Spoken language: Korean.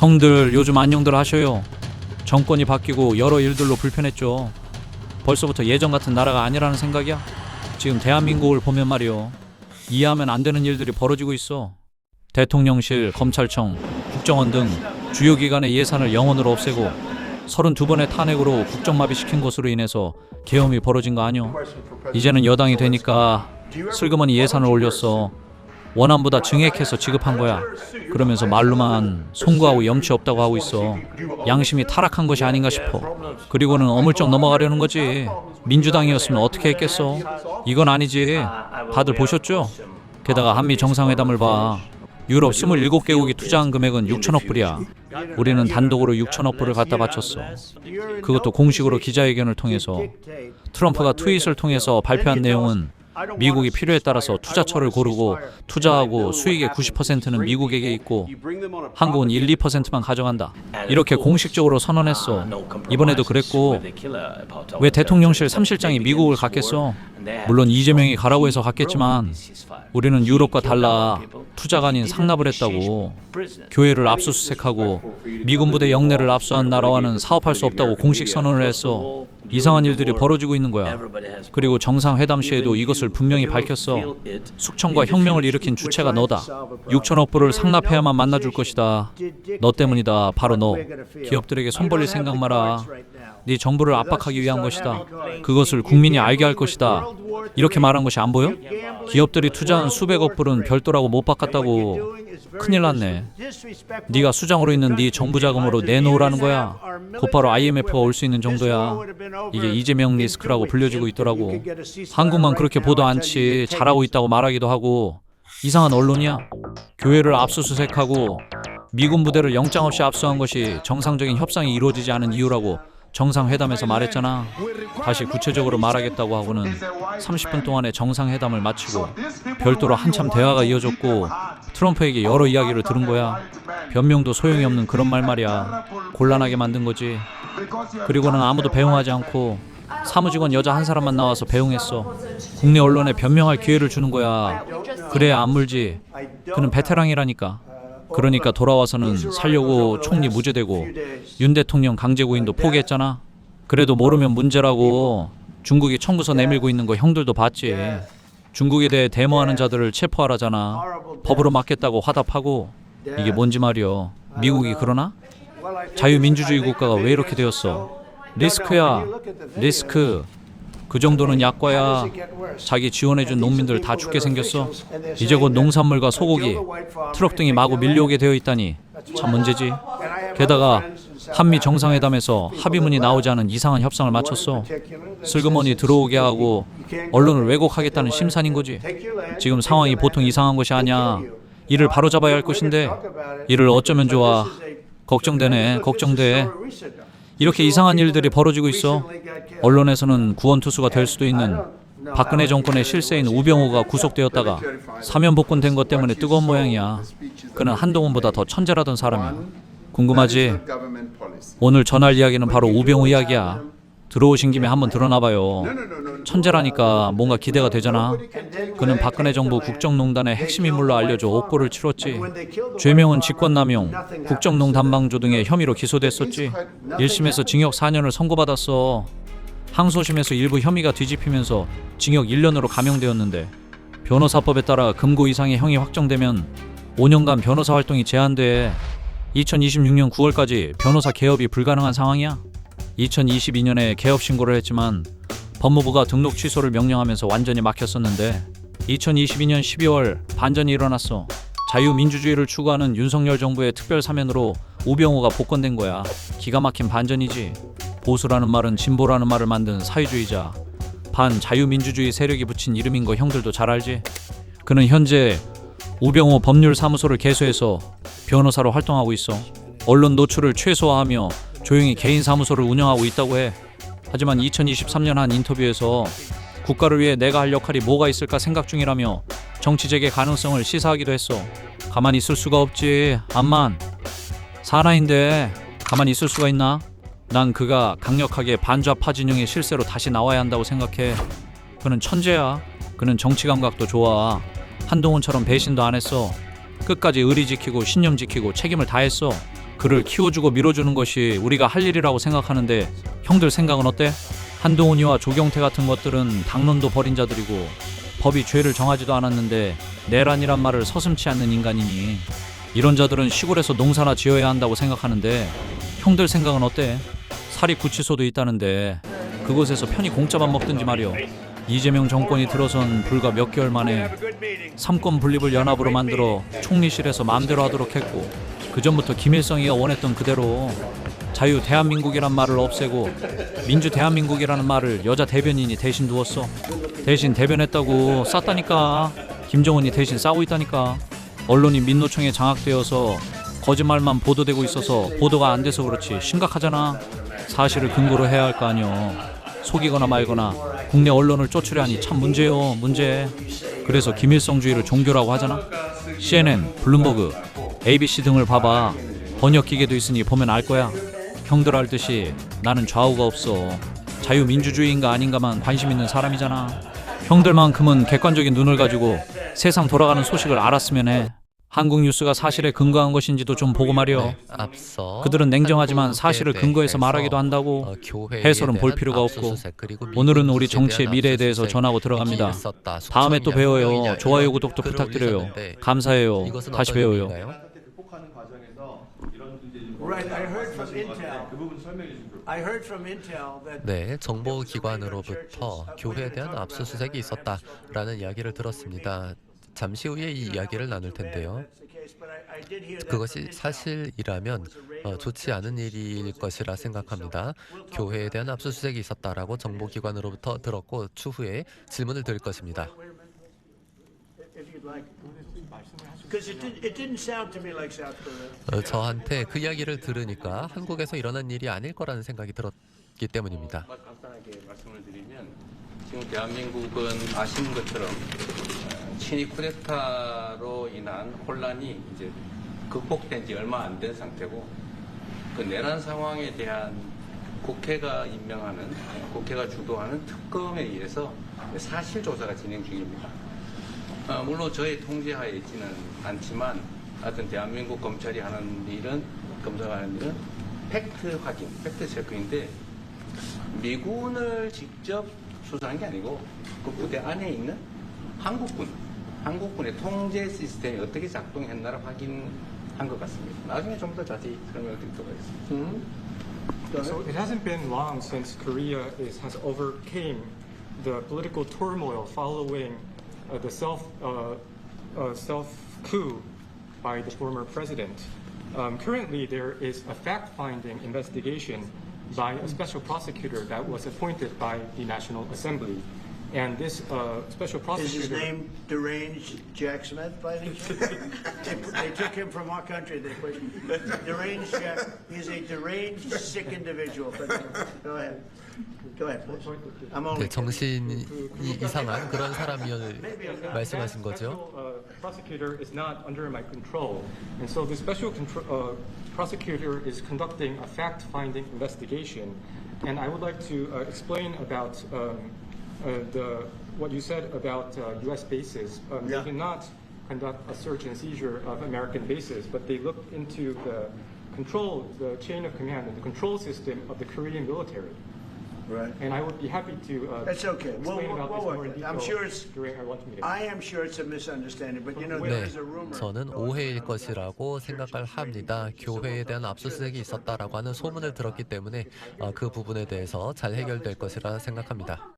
형들 요즘 안녕들 하셔요. 정권이 바뀌고 여러 일들로 불편했죠. 벌써부터 예전 같은 나라가 아니라는 생각이야? 지금 대한민국을 보면 말이요, 이해하면 안 되는 일들이 벌어지고 있어. 대통령실, 검찰청, 국정원 등 주요 기관의 예산을 영원으로 없애고 32번의 탄핵으로 국정마비시킨 것으로 인해서 계엄이 벌어진 거 아니요? 이제는 여당이 되니까 슬그머니 예산을 올렸어. 원안보다 증액해서 지급한 거야. 그러면서 말로만 송구하고 염치 없다고 하고 있어. 양심이 타락한 것이 아닌가 싶어. 그리고는 어물쩍 넘어가려는 거지. 민주당이었으면 어떻게 했겠어? 이건 아니지. 다들 보셨죠? 게다가 한미 정상회담을 봐. 유럽 27개국이 투자한 금액은 6천억 불이야. 우리는 단독으로 6천억 불을 갖다 바쳤어. 그것도 공식으로 기자회견을 통해서. 트럼프가 트윗을 통해서 발표한 내용은 미국이 필요에 따라서 투자처를 고르고 투자하고 수익의 90%는 미국에게 있고 한국은 1, 2%만 가져간다. 이렇게 공식적으로 선언했어. 이번에도 그랬고. 왜 대통령실 3실장이 미국을 갔겠어? 물론 이재명이 가라고 해서 갔겠지만 우리는 유럽과 달라 투자가 아닌 상납을 했다고. 교회를 압수수색하고 미군 부대 영내를 압수한 나라와는 사업할 수 없다고 공식 선언을 했어. 이상한 일들이 벌어지고 있는 거야. 그리고 정상회담 시에도 이것을 분명히 밝혔어. 숙청과 혁명을 일으킨 주체가 너다. 6천억 불을 상납해야만 만나줄 것이다. 너 때문이다. 바로 너. 기업들에게 손 벌릴 생각 마라. 네 정부를 압박하기 위한 것이다. 그것을 국민이 알게 할 것이다. 이렇게 말한 것이 안 보여? 기업들이 투자한 수백억 불은 별도라고 못 받았다고. 큰일 났네. 네가 수장으로 있는 네 정부 자금으로 내놓으라는 거야. 곧바로 IMF가 올 수 있는 정도야. 이게 이재명 리스크라고 불려지고 있더라고. 한국만 그렇게 보도 않지. 잘하고 있다고 말하기도 하고. 이상한 언론이야. 교회를 압수수색하고 미군 부대를 영장 없이 압수한 것이 정상적인 협상이 이루어지지 않은 이유라고 정상회담에서 말했잖아. 다시 구체적으로 말하겠다고 하고는 30분 동안의 정상회담을 마치고 별도로 한참 대화가 이어졌고 트럼프에게 여러 이야기를 들은 거야. 변명도 소용이 없는 그런 말 말이야. 곤란하게 만든 거지. 그리고는 아무도 배웅하지 않고 사무직원 여자 한 사람만 나와서 배웅했어. 국내 언론에 변명할 기회를 주는 거야. 그래야 안 물지. 그는 베테랑이라니까. 그러니까 돌아와서는 살려고 총리 무죄되고 윤 대통령 강제 구인도 포기했잖아. 그래도 모르면 문제라고. 중국이 청구서 내밀고 있는 거 형들도 봤지. 중국에 대해 데모하는 자들을 체포하라잖아. 법으로 막겠다고 화답하고. 이게 뭔지 말이여. 미국이 그러나? 자유민주주의 국가가 왜 이렇게 되었어? 리스크야. 리스크. 그 정도는 약과야. 자기 지원해준 농민들 다 죽게 생겼어. 이제 곧 농산물과 소고기, 트럭 등이 마구 밀려오게 되어 있다니 참 문제지. 게다가 한미 정상회담에서 합의문이 나오지 않은 이상한 협상을 마쳤어. 슬그머니 들어오게 하고 언론을 왜곡하겠다는 심산인 거지. 지금 상황이 보통 이상한 것이 아니야. 이를 바로잡아야 할 것인데 이를 어쩌면 좋아. 걱정되네. 걱정돼. 이렇게 이상한 일들이 벌어지고 있어. 언론에서는 구원투수가 될 수도 있는 박근혜 정권의 실세인 우병우가 구속되었다가 사면 복권된 것 때문에 뜨거운 모양이야. 그는 한동훈보다 더 천재라던 사람이야. 궁금하지? 오늘 전할 이야기는 바로 우병우 이야기야. 들어오신 김에 한번 드러나봐요. 천재라니까 뭔가 기대가 되잖아. 그는 박근혜 정부 국정농단의 핵심 인물로 알려져 옥고를 치렀지. 죄명은 직권남용, 국정농단방조 등의 혐의로 기소됐었지. 1심에서 징역 4년을 선고받았어. 항소심에서 일부 혐의가 뒤집히면서 징역 1년으로 감형되었는데 변호사법에 따라 금고 이상의 형이 확정되면 5년간 변호사 활동이 제한돼. 2026년 9월까지 변호사 개업이 불가능한 상황이야. 2022년에 개업 신고를 했지만 법무부가 등록 취소를 명령하면서 완전히 막혔었는데 2022년 12월 반전이 일어났어. 자유민주주의를 추구하는 윤석열 정부의 특별 사면으로 우병우가 복권된 거야. 기가 막힌 반전이지. 보수라는 말은 진보라는 말을 만든 사회주의자, 반자유민주주의 세력이 붙인 이름인 거 형들도 잘 알지. 그는 현재 우병우 법률사무소를 개소해서 변호사로 활동하고 있어. 언론 노출을 최소화하며 조용히 개인 사무소를 운영하고 있다고 해. 하지만 2023년 한 인터뷰에서 국가를 위해 내가 할 역할이 뭐가 있을까 생각 중이라며 정치재개 가능성을 시사하기도 했어. 가만히 있을 수가 없지. 암만 사나인데 가만히 있을 수가 있나? 난 그가 강력하게 반좌파 진영의 실세로 다시 나와야 한다고 생각해. 그는 천재야. 그는 정치 감각도 좋아. 한동훈처럼 배신도 안 했어. 끝까지 의리 지키고 신념 지키고 책임을 다했어. 그를 키워주고 밀어주는 것이 우리가 할 일이라고 생각하는데 형들 생각은 어때? 한동훈이와 조경태 같은 것들은 당론도 버린 자들이고 법이 죄를 정하지도 않았는데 내란이란 말을 서슴지 않는 인간이니 이런 자들은 시골에서 농사나 지어야 한다고 생각하는데 형들 생각은 어때? 사립구치소도 있다는데 그곳에서 편히 공짜만 먹든지 말이오. 이재명 정권이 들어선 불과 몇 개월 만에 삼권 분립을 연합으로 만들어 총리실에서 마음대로 하도록 했고 그전부터 김일성이가 원했던 그대로 자유 대한민국이란 말을 없애고 민주 대한민국이라는 말을 여자 대변인이 대신 두었어. 대신 대변했다고 쌌다니까. 김정은이 대신 싸고 있다니까. 언론이 민노총에 장악되어서 거짓말만 보도되고 있어서 보도가 안 돼서 그렇지 심각하잖아. 사실을 근거로 해야 할 거 아니오. 속이거나 말거나 국내 언론을 쫓으려니 참 문제요, 문제. 그래서 김일성주의를 종교라고 하잖아. CNN, 블룸버그, ABC 등을 봐봐. 번역기계도 있으니 보면 알 거야. 형들 알듯이 나는 좌우가 없어. 자유민주주의인가 아닌가만 관심 있는 사람이잖아. 형들만큼은 객관적인 눈을 가지고 세상 돌아가는 소식을 알았으면 해. 한국 뉴스가 사실에 근거한 것인지도 좀 보고 말이오. 앞서 그들은 냉정하지만 사실을 근거해서 말하기도 한다고. 해설은 볼 필요가 없고. 오늘은 우리 정치의 미래에 대해서 전하고 들어갑니다. 다음에 또 배워요. 좋아요, 구독도 부탁드려요. 감사해요. 다시 배워요. 네, 정보기관으로부터 교회에 대한 압수수색이 있었다라는 이야기를 들었습니다. 잠시 후에 이 이야기를 나눌 텐데요. 그것이 사실이라면 좋지 않은 일일 것이라 생각합니다. 교회에 대한 압수수색이 있었다라고 정보기관으로부터 들었고 추후에 질문을 드릴 것입니다. 저한테 그 이야기를 들으니까 한국에서 일어난 일이 아닐 거라는 생각이 들었기 때문입니다. 간단하게 말씀을 드리면 지금 대한민국은 아시는 것처럼 친위 쿠데타로 인한 혼란이 이제 극복된 지 얼마 안 된 상태고 그 내란 상황에 대한 국회가 임명하는 국회가 주도하는 특검에 의해서 사실 조사가 진행 중입니다. 물론 저의 통제하에 있지는 않지만 하여튼 대한민국 검찰이 하는 일은 검사가 하는 일은 팩트 확인, 팩트 체크인데 미군을 직접 수사한 게 아니고 그 부대 안에 있는 한국군의 통제 시스템이 어떻게 작동했나를 확인한 것 같습니다. 나중에 좀 더 자세히 설명을 드리도록 하겠습니다. So it hasn't been long since Korea has overcame the political turmoil following the self coup by the former president. Currently, there is a fact-finding investigation by a special prosecutor that was appointed by the National Assembly. And this special prosecutor... Is his name Deranged Jack Smith, by any chance? They took him from our country. They put Deranged Jack. He's a deranged, sick individual. But go ahead. Go ahead, please. I'm only 정신이 이상한 그런 사람이었 말씀하신 거죠? Prosecutor is not under my control, and so the special prosecutor is conducting a fact-finding investigation. And I would like to explain about what you said about U.S. bases. They did not conduct a search and seizure of American bases, but they looked into the chain of command and the control system of the Korean military. Right. And I would be happy to That's okay. explain about this more in detail I'm sure it's. during our lunch meeting. I am sure it's a misunderstanding, but you know 네, there is a rumor. 저는 오해일 것이라고 생각을 합니다. 교회에 대한 압수수색이 있었다라고 하는 소문을 들었기 때문에 그 부분에 대해서 잘 해결될 것이라 생각합니다.